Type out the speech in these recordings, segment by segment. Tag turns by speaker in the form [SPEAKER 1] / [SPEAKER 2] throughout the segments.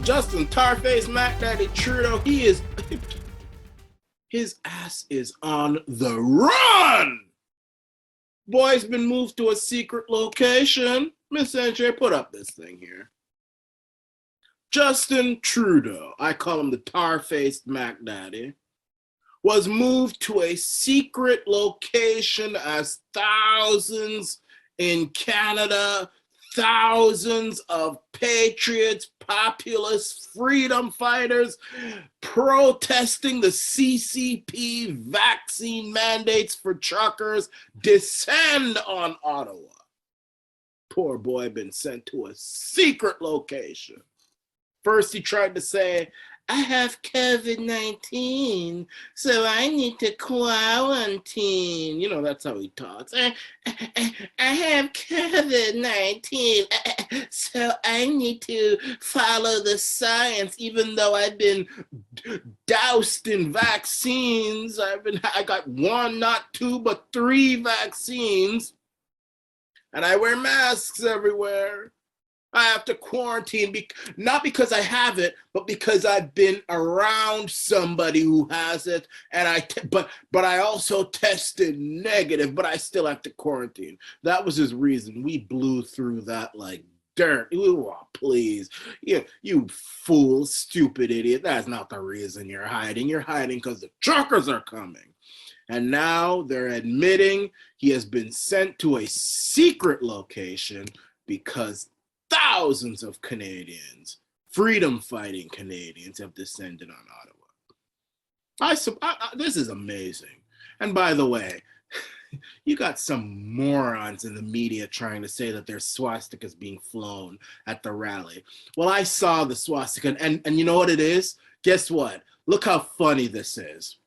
[SPEAKER 1] Justin Tarface Mac Daddy Trudeau, his ass is on the run. Boy's been moved to a secret location. Miss NJ, put up this thing here. Justin Trudeau, I call him the tar-faced Mac Daddy, was moved to a secret location as thousands in Canada, thousands of patriots, populists, freedom fighters protesting the CCP vaccine mandates for truckers descend on Ottawa. Poor boy been sent to a secret location. First he tried to say, I have COVID-19, so I need to quarantine. You know, that's how he talks. I have COVID-19, so I need to follow the science, even though I've been doused in vaccines. I got one, not two, but 3 vaccines, and I wear masks everywhere. I have to quarantine, not because I have it, but because I've been around somebody who has it, and but I also tested negative, but I still have to quarantine. That was his reason. We blew through that like dirt. Ooh, please, you fool, stupid idiot. That's not the reason you're hiding. You're hiding because the truckers are coming. And now they're admitting he has been sent to a secret location because thousands of Canadians, freedom-fighting Canadians, have descended on Ottawa. This is amazing. And by the way, you got some morons in the media trying to say that there's swastikas being flown at the rally. Well, I saw the swastika, and you know what it is? Guess what? Look how funny this is.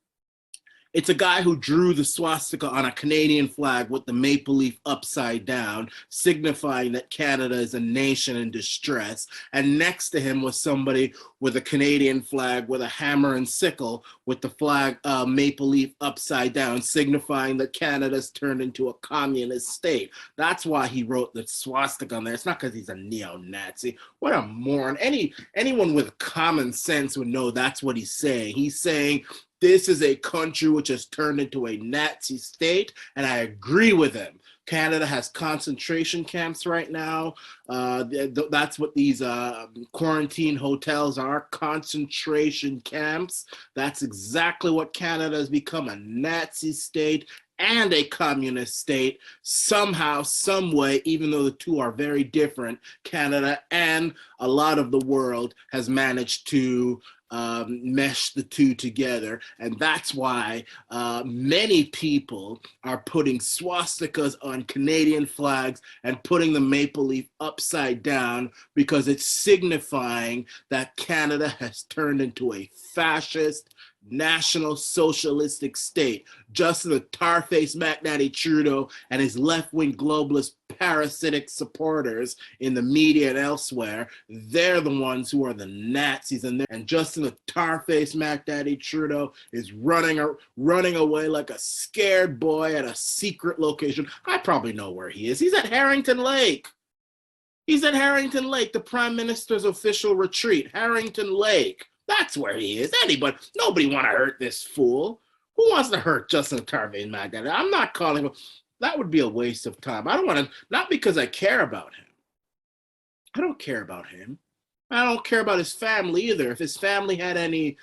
[SPEAKER 1] It's a guy who drew the swastika on a Canadian flag with the maple leaf upside down, signifying that Canada is a nation in distress. And next to him was somebody with a Canadian flag with a hammer and sickle with the flag maple leaf upside down, signifying that Canada's turned into a communist state. That's why he wrote the swastika on there. It's not because he's a neo-Nazi. What a moron. Anyone with common sense would know that's what he's saying. He's saying, this is a country which has turned into a Nazi state, and I agree with him. Canada has concentration camps right now. That's what these quarantine hotels are, concentration camps. That's exactly what Canada has become, a Nazi state and a communist state. Somehow, some way, even though the two are very different, Canada and a lot of the world has managed to mesh the two together, and that's why many people are putting swastikas on Canadian flags and putting the maple leaf upside down, because it's signifying that Canada has turned into a fascist, national socialistic state. Justin the tar-faced Mac Daddy Trudeau and his left-wing globalist parasitic supporters in the media and elsewhere, they're the ones who are the Nazis, and Justin the tar-faced Mac Daddy Trudeau is running away like a scared boy at a secret location. I probably know where he is. He's at Harrington Lake. He's at Harrington Lake, the Prime Minister's official retreat, Harrington Lake. That's where he is. Nobody want to hurt this fool. Who wants to hurt Justin Tarface Mac Daddy? I'm not calling him. That would be a waste of time. I don't want to, not because I care about him. I don't care about him. I don't care about his family either. If his family had any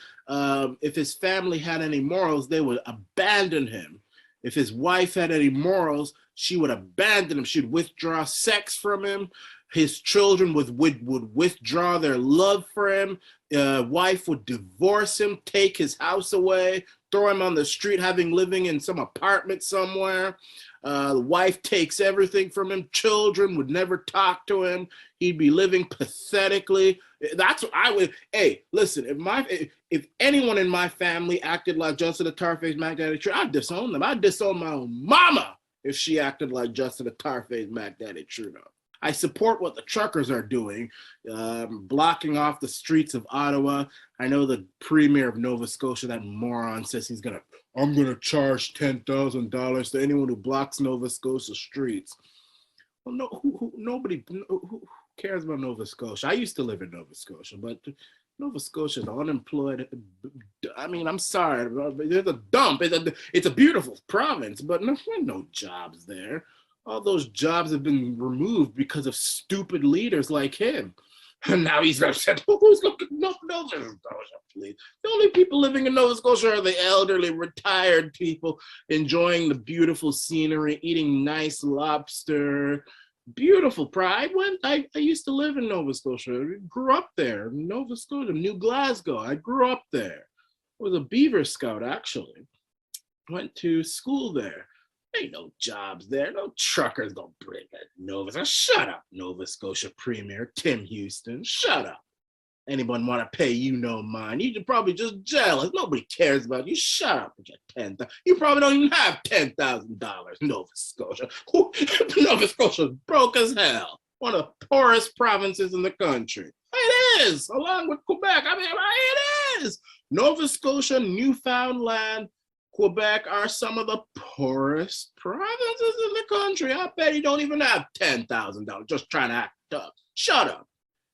[SPEAKER 1] morals, they would abandon him. If his wife had any morals, she would abandon him. She'd withdraw sex from him. His children would withdraw their love for him. Wife would divorce him, take his house away, throw him on the street, living in some apartment somewhere. The wife takes everything from him. Children would never talk to him. He'd be living pathetically. That's what I would. Hey, listen, if anyone in my family acted like Justin the tar-faced Mac Daddy Trudeau, I'd disown them. I'd disown my own mama if she acted like Justin the tar-faced Mac Daddy Trudeau. I support what the truckers are doing, blocking off the streets of Ottawa. I know the premier of Nova Scotia, that moron, says I'm going to charge $10,000 to anyone who blocks Nova Scotia streets. Well, no, nobody. cares about Nova Scotia? I used to live in Nova Scotia, but Nova Scotia, the unemployed. I mean, I'm sorry, there's a dump. It's a beautiful province, but no jobs there. All those jobs have been removed because of stupid leaders like him. And now he's upset. Who's going to Nova Scotia, please? The only people living in Nova Scotia are the elderly, retired people enjoying the beautiful scenery, eating nice lobster. Beautiful pride. I used to live in Nova Scotia. I grew up there. Nova Scotia, New Glasgow. I grew up there. I was a Beaver Scout, actually. Went to school there. Ain't no jobs there. No truckers gonna bring that Nova Scotia. Shut up, Nova Scotia Premier Tim Houston. Shut up. Anyone want to pay you no mind? You're probably just jealous. Nobody cares about you. Shut up with your $10,000. You probably don't even have $10,000, Nova Scotia. Nova Scotia's broke as hell. One of the poorest provinces in the country. It is, along with Quebec. I mean, it is. Nova Scotia, Newfoundland, Quebec are some of the poorest provinces in the country. I bet you don't even have $10,000 just trying to act up. Shut up.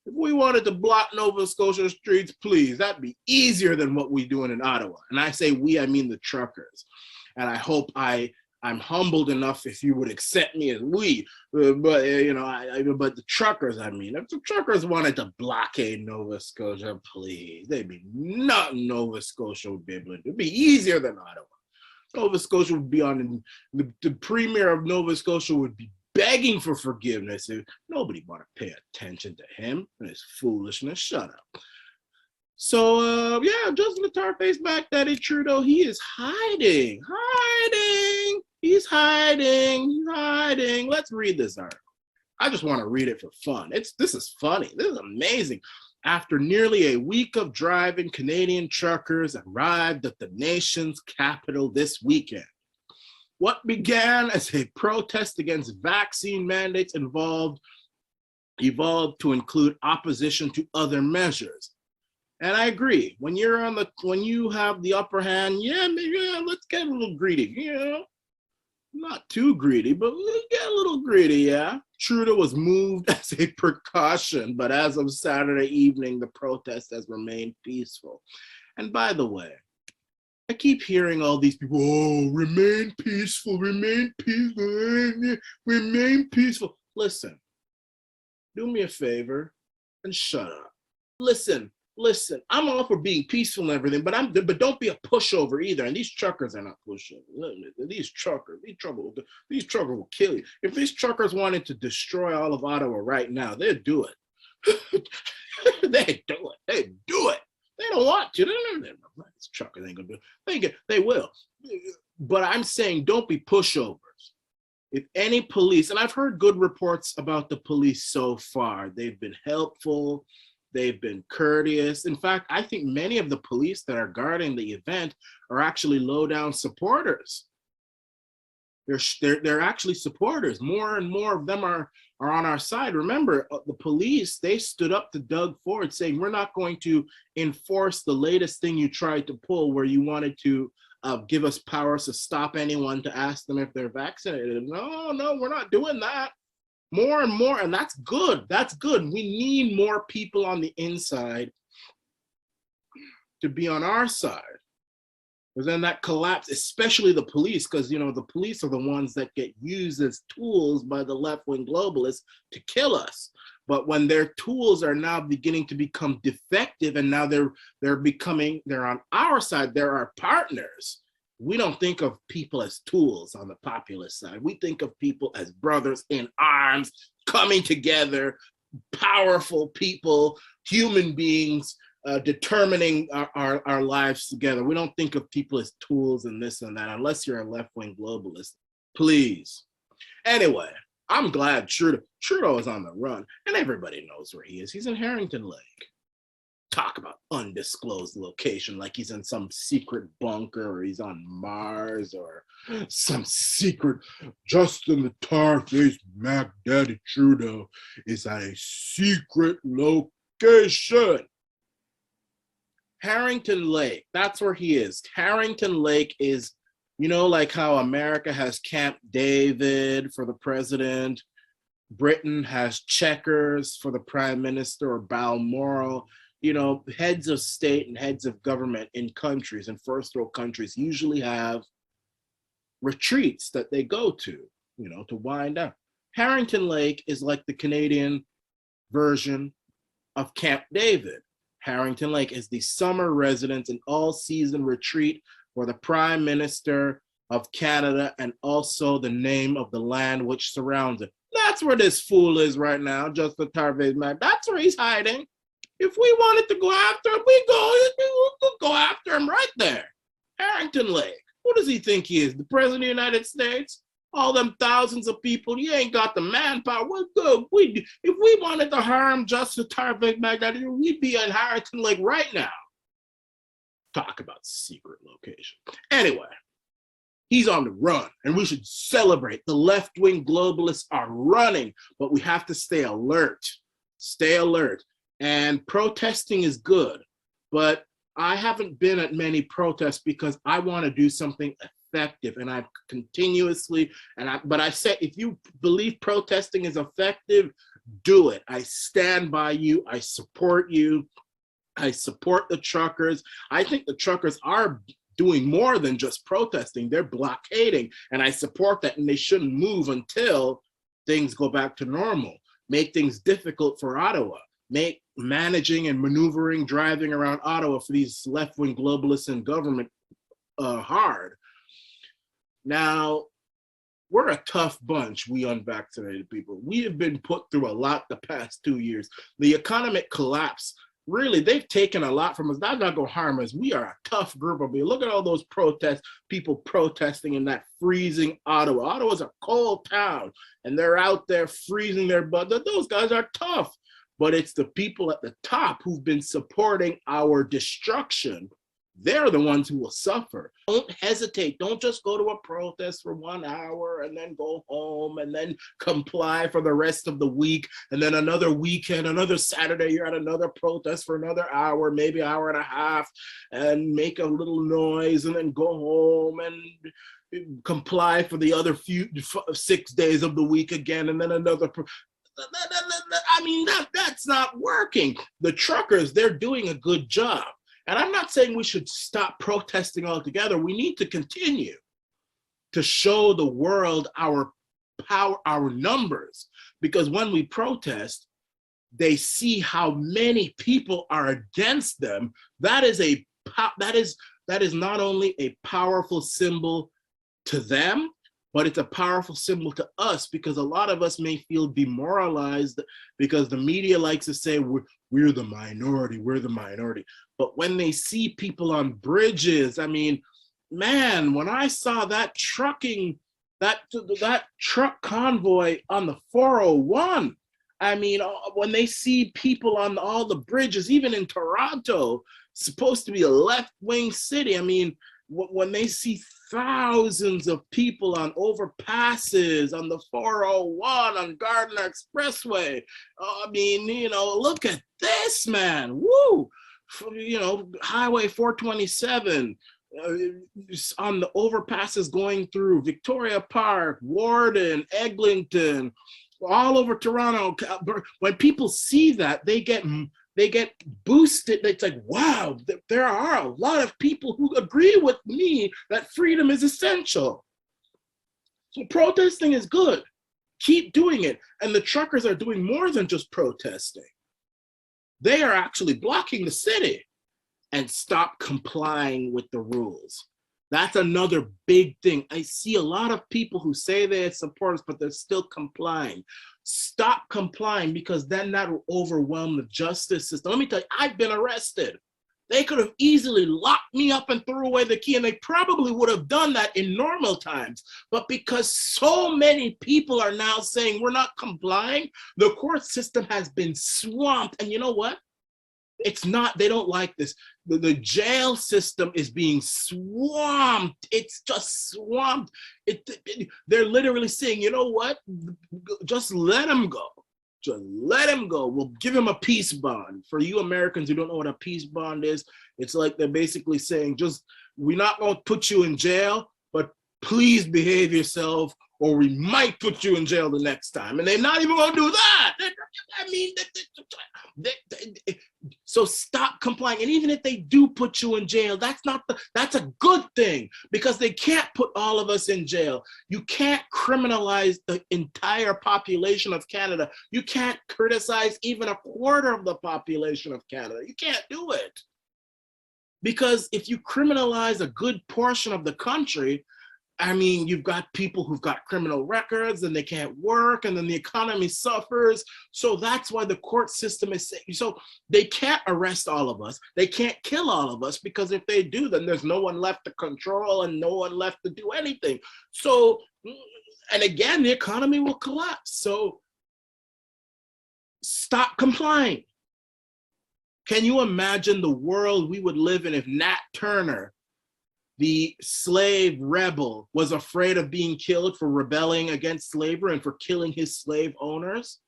[SPEAKER 1] If we wanted to block Nova Scotia streets, please, that'd be easier than what we're doing in Ottawa. And I say we, I mean the truckers. And I hope I'm humbled enough if you would accept me as we. But but the truckers, I mean, if the truckers wanted to blockade Nova Scotia, please, they'd be nothing Nova Scotia would be able to do. It'd be easier than Ottawa. Nova Scotia would be on, the premier of Nova Scotia would be begging for forgiveness. Nobody want to pay attention to him and his foolishness. Shut up. So, Justin the Tarface Back Daddy Trudeau, he is hiding. He's hiding. Let's read this article. I just want to read it for fun. This is funny. This is amazing. After nearly a week of driving, Canadian truckers arrived at the nation's capital this weekend. What began as a protest against vaccine mandates evolved to include opposition to other measures. And I agree. When you have the upper hand, let's get a little greedy. Not too greedy, but let's get a little greedy. Yeah. Trudeau was moved as a precaution, but as of Saturday evening, the protest has remained peaceful. And by the way, I keep hearing all these people, remain peaceful. Listen, do me a favor and shut up. Listen, I'm all for being peaceful and everything, but don't be a pushover either. And these truckers are not pushovers. These truckers will kill you. If these truckers wanted to destroy all of Ottawa right now, they'd do it. They'd do it. They don't want to. These truckers ain't gonna do it. They will. But I'm saying don't be pushovers. If any police, and I've heard good reports about the police so far, they've been helpful, they've been courteous. In fact, I think many of the police that are guarding the event are actually low-down supporters. They're actually supporters. More and more of them are on our side. Remember, the police, they stood up to Doug Ford saying, we're not going to enforce the latest thing you tried to pull where you wanted to give us powers to stop anyone to ask them if they're vaccinated. No, we're not doing that. More and more, and that's good. That's good. We need more people on the inside to be on our side. Because then that collapse, especially the police, because the police are the ones that get used as tools by the left-wing globalists to kill us. But when their tools are now beginning to become defective, and now they're on our side, they're our partners. We don't think of people as tools on the populist side. We think of people as brothers in arms, coming together, powerful people, human beings, determining our lives together. We don't think of people as tools and this and that, unless you're a left-wing globalist. Please. Anyway, I'm glad Trudeau is on the run, and everybody knows where he is. He's in Harrington Lake. Talk about undisclosed location, like he's in some secret bunker, or he's on Mars, or some secret. Justin the Tarface Mac Daddy Trudeau is at a secret location. Harrington Lake, that's where he is. Harrington Lake is, like how America has Camp David for the president. Britain has Chequers for the prime minister, or Balmoral. You know, heads of state and heads of government in countries, in first world countries, usually have retreats that they go to, you know, to wind down. Harrington Lake is like the Canadian version of Camp David. Harrington Lake is the summer residence and all-season retreat for the Prime Minister of Canada, and also the name of the land which surrounds it. That's where this fool is right now, Justin Tarvez, man. That's where he's hiding. If we wanted to go after him, we go after him right there. Harrington Lake. Who does he think he is? The President of the United States? All them thousands of people, you ain't got the manpower. We're good. If we wanted to harm Justin Tarvez, we'd be in Harrington Lake right now. Talk about secret location. Anyway, he's on the run, and we should celebrate. The left-wing globalists are running, but we have to stay alert. Stay alert. And protesting is good, but I haven't been at many protests because I want to do something effective, and I've continuously, but I said, if you believe protesting is effective, do it. I stand by you. I support you. I support the truckers. I think the truckers are doing more than just protesting. They're blockading, and I support that, and they shouldn't move until things go back to normal. Make things difficult for Ottawa. Make managing and maneuvering, driving around Ottawa for these left-wing globalists in government hard. Now, we're a tough bunch, we unvaccinated people. We have been put through a lot the past 2 years. The economic collapse, really, they've taken a lot from us. That's not going to harm us. We are a tough group of people. Look at all those protests, people protesting in that freezing Ottawa. Ottawa's a cold town, and they're out there freezing their butt. Those guys are tough. But it's the people at the top who've been supporting our destruction. They're the ones who will suffer. Don't hesitate. Don't just go to a protest for 1 hour and then go home and then comply for the rest of the week. And then another weekend, another Saturday, you're at another protest for another hour, maybe an hour and a half, and make a little noise and then go home and comply for the other 6 days of the week again, and then another. I mean, that's not working. The truckers, they're doing a good job. And I'm not saying we should stop protesting altogether. We need to continue to show the world our power, our numbers, because when we protest, they see how many people are against them. That is not only a powerful symbol to them, but it's a powerful symbol to us, because a lot of us may feel demoralized because the media likes to say we're the minority, we're the minority. But when they see people on bridges, I mean, man, when I saw that truck convoy on the 401, I mean, when they see people on all the bridges, even in Toronto, supposed to be a left-wing city, I mean, when they see thousands of people on overpasses, on the 401, on Gardiner Expressway, I mean, you know, look at this, man, woo! You know, Highway 427, on the overpasses going through Victoria Park, Warden, Eglinton, all over Toronto. When people see that, they get boosted. It's like, wow, there are a lot of people who agree with me that freedom is essential. So protesting is good. Keep doing it. And the truckers are doing more than just protesting. They are actually blocking the city and stop complying with the rules. That's another big thing. I see a lot of people who say they're supporters, but they're still complying. Stop complying, because then that will overwhelm the justice system. Let me tell you, I've been arrested. They could have easily locked me up and threw away the key, and they probably would have done that in normal times. But because so many people are now saying we're not complying, the court system has been swamped. And you know what? It's not, they don't like this. The jail system is being swamped. It's just swamped. They're literally saying, you know what? Just let him go. Just let him go. We'll give him a peace bond. For you Americans who don't know what a peace bond is, it's like they're basically saying, just, we're not going to put you in jail, but please behave yourself, or we might put you in jail the next time. And they're not even going to do that. I mean, so stop complying. And even if they do put you in jail, that's a good thing, because they can't put all of us in jail. You can't criminalize the entire population of Canada. You can't criticize even a quarter of the population of Canada. You can't do it. Because if you criminalize a good portion of the country, I mean, you've got people who've got criminal records and they can't work, and then the economy suffers. So that's why the court system is saying, so they can't arrest all of us. They can't kill all of us, because if they do, then there's no one left to control and no one left to do anything. So, and again, the economy will collapse. So stop complying. Can you imagine the world we would live in if Nat Turner, the slave rebel, was afraid of being killed for rebelling against slavery and for killing his slave owners?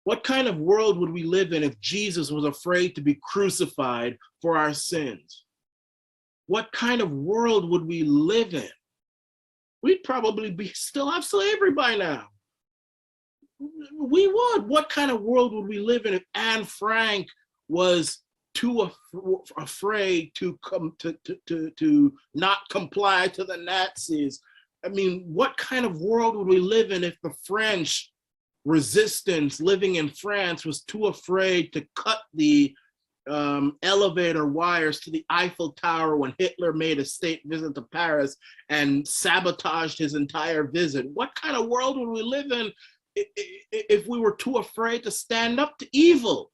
[SPEAKER 1] What kind of world would we live in if Jesus was afraid to be crucified for our sins? What kind of world would we live in? We'd probably still have slavery by now. We would. What kind of world would we live in if Anne Frank was too afraid to not comply to the Nazis? I mean, what kind of world would we live in if the French resistance living in France was too afraid to cut the elevator wires to the Eiffel Tower when Hitler made a state visit to Paris and sabotaged his entire visit? What kind of world would we live in if we were too afraid to stand up to evil?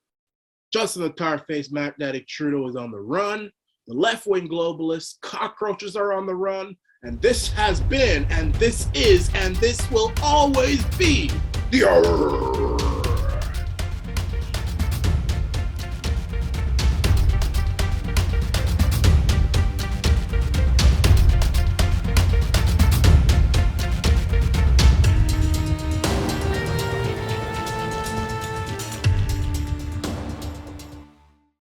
[SPEAKER 1] Justin the tar-faced Mac Daddy Trudeau is on the run. The left-wing globalists, cockroaches are on the run. And this has been, and this is, and this will always be the